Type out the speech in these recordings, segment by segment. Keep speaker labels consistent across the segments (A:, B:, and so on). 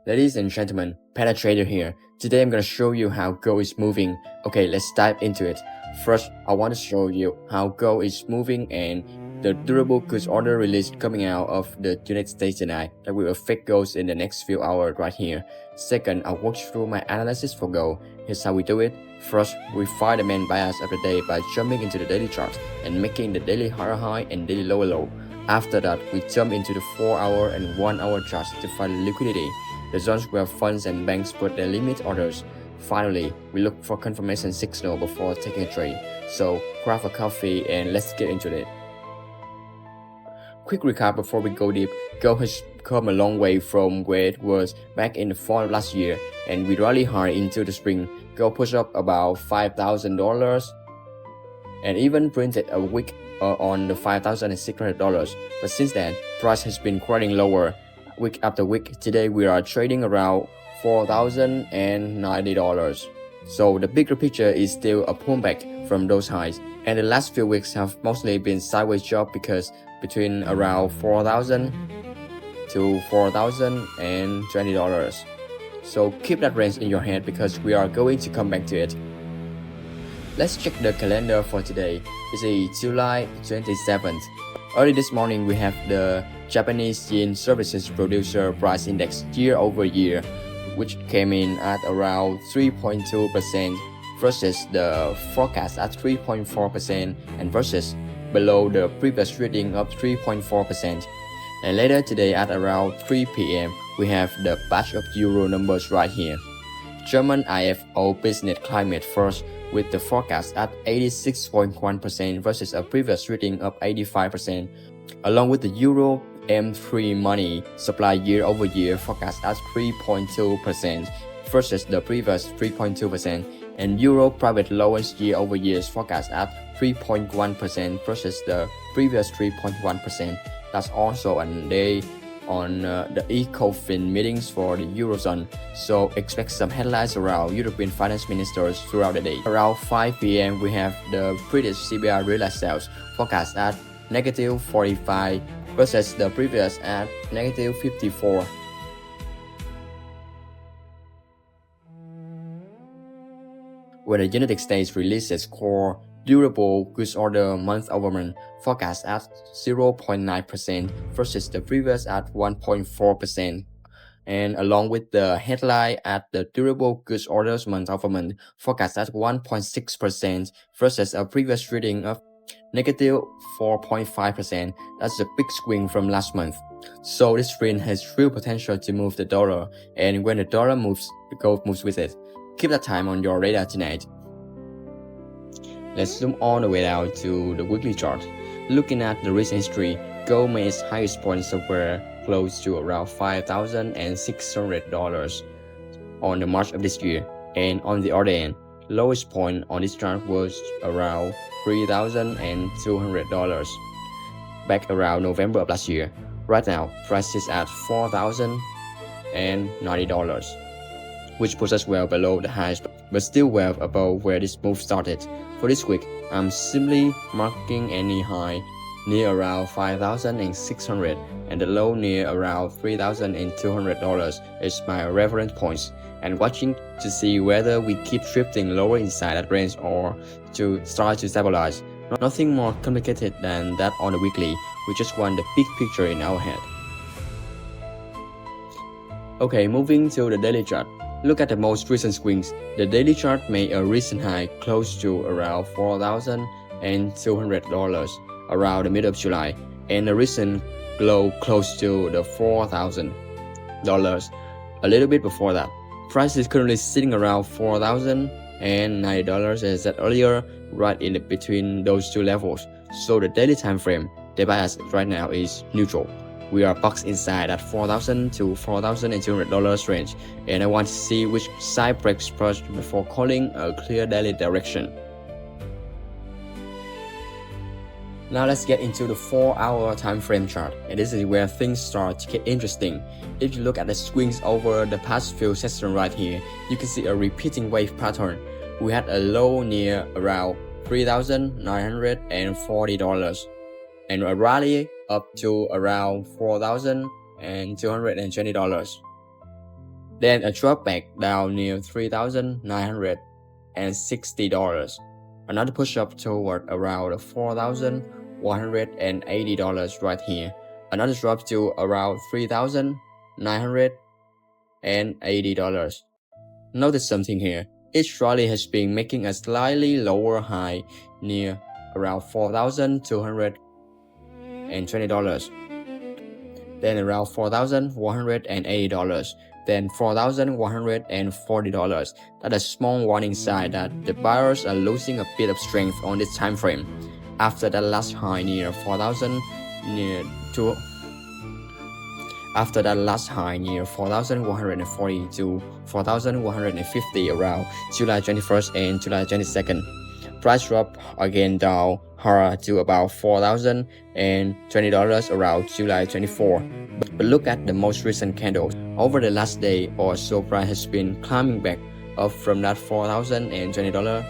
A: Ladies and gentlemen, Panda Trader here. Today I'm going to show you how gold is moving. Okay, let's dive into it. First, I want to show you how gold is moving and the durable goods order release coming out of the United States tonight that will affect gold in the next few hours right here. Second, I'll walk you through my analysis for gold. Here's how we do it. First, we find the main bias of the day by jumping into the daily chart and making the daily higher high and daily lower low. After that, we jump into the 4-hour and 1-hour charts to find liquidity, the zones where funds and banks put their limit orders. Finally, we look for confirmation signal before taking a trade. So grab a coffee and let's get into it. Quick recap before we go deep. Gold has come a long way from where it was back in the fall of last year, and we rally hard into the spring. Gold pushed up about $5,000 and even printed a wick on the $5,600. But since then, price has been crawling lower week after week. Today we are trading around $4,090. So the bigger picture is still a pullback from those highs, and the last few weeks have mostly been sideways job because between around $4,000 to $4,020. So keep that range in your head because we are going to come back to it. Let's check the calendar for today. It's July 27th. Early this morning, we have the Japanese Yen Services Producer Price Index year-over-year, which came in at around 3.2% versus the forecast at 3.4% and versus below the previous reading of 3.4%. And later today at around 3 p.m., we have the batch of euro numbers right here. German IFO Business Climate first, with the forecast at 86.1% versus a previous reading of 85%, along with the Euro M3 money supply year-over-year forecast at 3.2% versus the previous 3.2%, and Euro private loans year-over-year forecast at 3.1% versus the previous 3.1%. That's also a day on the ECOFIN meetings for the Eurozone, so expect some headlines around European finance ministers throughout the day. Around 5 p.m. we have the British CPI real sales forecast at -45 versus the previous at -54. When the United States releases core durable goods order month-over-month forecast at 0.9% versus the previous at 1.4%. And along with the headline at the durable goods orders month-over-month forecast at 1.6% versus a previous reading of -4.5%. That's a big swing from last month. So this trend has real potential to move the dollar, and when the dollar moves, the gold moves with it. Keep that time on your radar tonight. Let's zoom all the way down to the weekly chart. Looking at the recent history, gold made its highest point somewhere close to around $5,600 on the March of this year, and on the other end, lowest point on this chart was around $3,200 back around November of last year. Right now, price is at $4,090, which puts us well below the highs, but still well above where this move started. For this week, I'm simply marking any high near around $5,600 and the low near around $3,200 is my reference points, and watching to see whether we keep drifting lower inside that range or to start to stabilize. Nothing more complicated than that on the weekly. We just want the big picture in our head. Okay, moving to the daily chart. Look at the most recent swings. The daily chart made a recent high close to around $4,200 around the middle of July, and a recent low close to the $4,000 a little bit before that. Price is currently sitting around $4,090 as said earlier, right in between those two levels. So the daily time frame, the bias right now is neutral. We are boxed inside at $4,000 to $4,200 range, and I want to see which side breaks first before calling a clear daily direction. Now let's get into the 4-hour time frame chart, and this is where things start to get interesting. If you look at the swings over the past few sessions right here, you can see a repeating wave pattern. We had a low near around $3,940 and a rally up to around $4,220. Then a drop back down near $3,960. Another push up toward around $4,180 right here. Another drop to around $3,980. Notice something here. Each rally has been making a slightly lower high near around $4,220. Then around $4,180, then $4,140. That's a small warning sign that the buyers are losing a bit of strength on this time frame. After that last high near 4,000 near to after that last high near 4,140 to 4,150 around July 21st and July 22nd. Price drop again down hard to about $4,020 around July 24. But look at the most recent candles. Over the last day or so, price has been climbing back up from that $4,020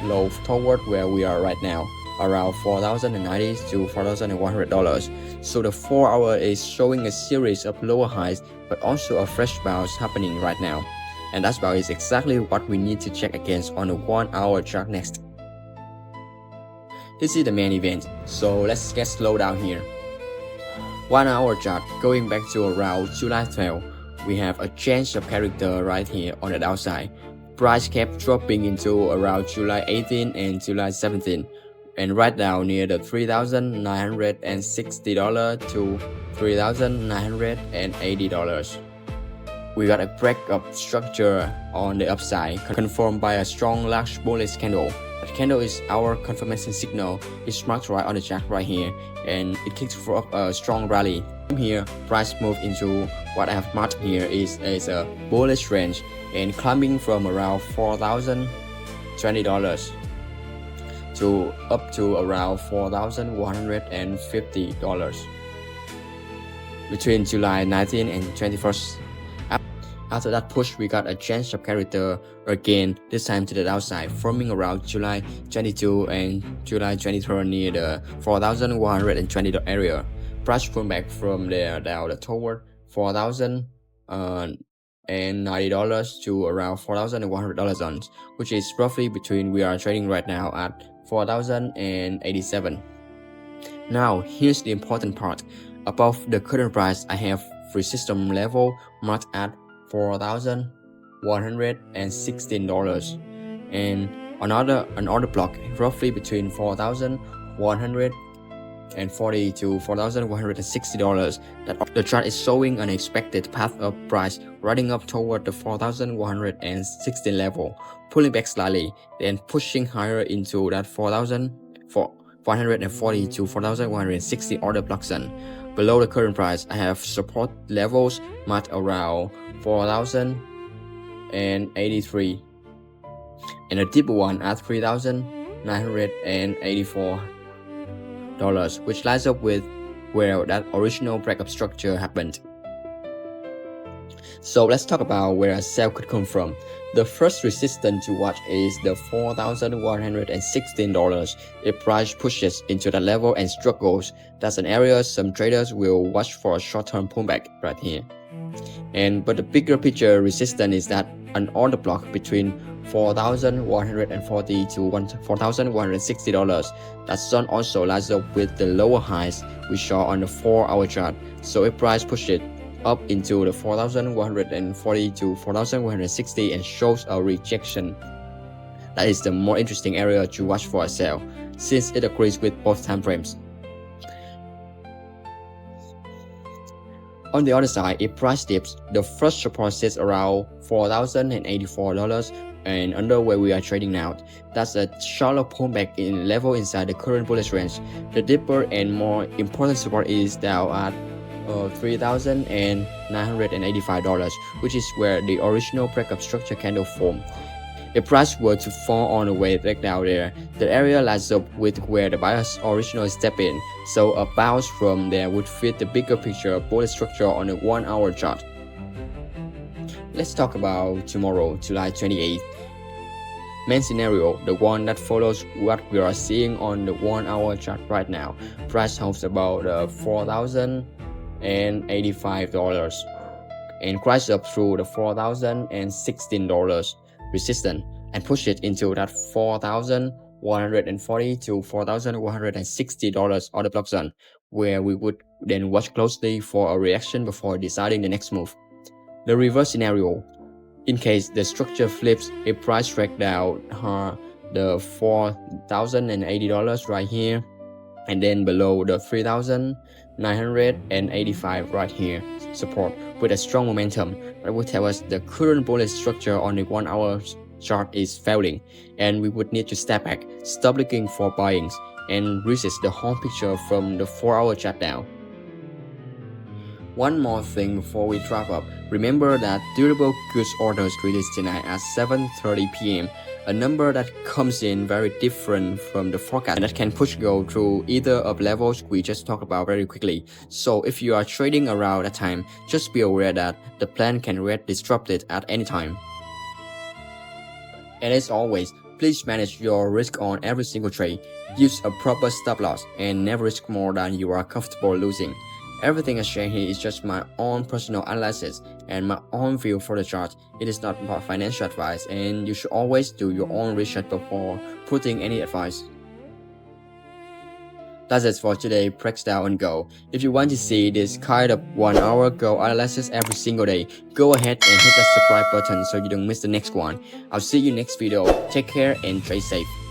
A: low toward where we are right now, around $4,090 to $4,100. So the 4 hour is showing a series of lower highs, but also a fresh bounce happening right now. And that bounce is exactly what we need to check against on the 1 hour chart next. This is the main event, so let's get slow down here. 1 hour chart going back to around July 12, we have a change of character right here on the downside. Price kept dropping into around July 18 and July 17, and right now near the $3,960 to $3,980. We got a break of structure on the upside, confirmed by a strong large bullish candle. That candle is our confirmation signal. It's marked right on the chart right here, and it kicks off a strong rally. From here, price moved into what I have marked here is a bullish range, and climbing from around $4,020 to up to around $4,150 between July 19 and 21st. After that push, we got a change of character again, this time to the downside, forming around July 22 and July 23 near the 4,120 area. Price pulled back from there down toward $4,090 to around $4,100 zones, which is roughly between we are trading right now at 4,087. Now, here's the important part. Above the current price, I have resistance level marked at $4,116 and another block roughly between $4,140 to $4,160. That the chart is showing an expected path of price riding up toward the 4,116 level, pulling back slightly, then pushing higher into that 4,440 to 4,160 order block zone. Below the current price, I have support levels marked around 4,083 and a deeper one at $3,984, which lines up with where that original breakup structure happened. So let's talk about where a sell could come from. The first resistance to watch is the $4,116. If price pushes into that level and struggles, that's an area some traders will watch for a short-term pullback right here. But the bigger picture resistance is that an order block between $4,140 to $4,160. That zone also lines up with the lower highs we saw on the 4 hour chart. So if price pushes up into the 4,140 to 4,160 and shows a rejection, that is the more interesting area to watch for a sell, since it agrees with both time frames. On the other side, if price dips, the first support sits around $4,084 and under where we are trading now. That's a shallow pullback in level inside the current bullish range. The deeper and more important support is down at $3,985, which is where the original breakup structure candle formed. If price were to fall on the way back down there, the area lines up with where the buyers originally step in, so a bounce from there would fit the bigger picture bullish structure on the 1 hour chart. Let's talk about tomorrow, July 28th. Main scenario, the one that follows what we are seeing on the 1 hour chart right now. Price holds about $4,085. and crash up through the $4,016 resistance and push it into that $4,140 to $4,160 order block zone, where we would then watch closely for a reaction before deciding the next move. The reverse scenario, in case the structure flips, a price track down the $4,080 right here, and then below the 3,985 right here, support with a strong momentum that would tell us the current bullish structure on the 1 hour chart is failing, and we would need to step back, stop looking for buyings, and resist the whole picture from the 4 hour chart down. One more thing before we wrap up, remember that durable goods orders released tonight at 7:30 p.m. A number that comes in very different from the forecast and that can push gold through either of levels we just talked about very quickly. So if you are trading around that time, just be aware that the plan can get disrupted at any time. And as always, please manage your risk on every single trade. Use a proper stop loss and never risk more than you are comfortable losing. Everything I share here is just my own personal analysis and my own view for the chart. It is not about financial advice, and you should always do your own research before putting any advice. That's it for today, breakdown and go. If you want to see this kind of 1 hour gold analysis every single day, go ahead and hit that subscribe button so you don't miss the next one. I'll see you next video. Take care and trade safe.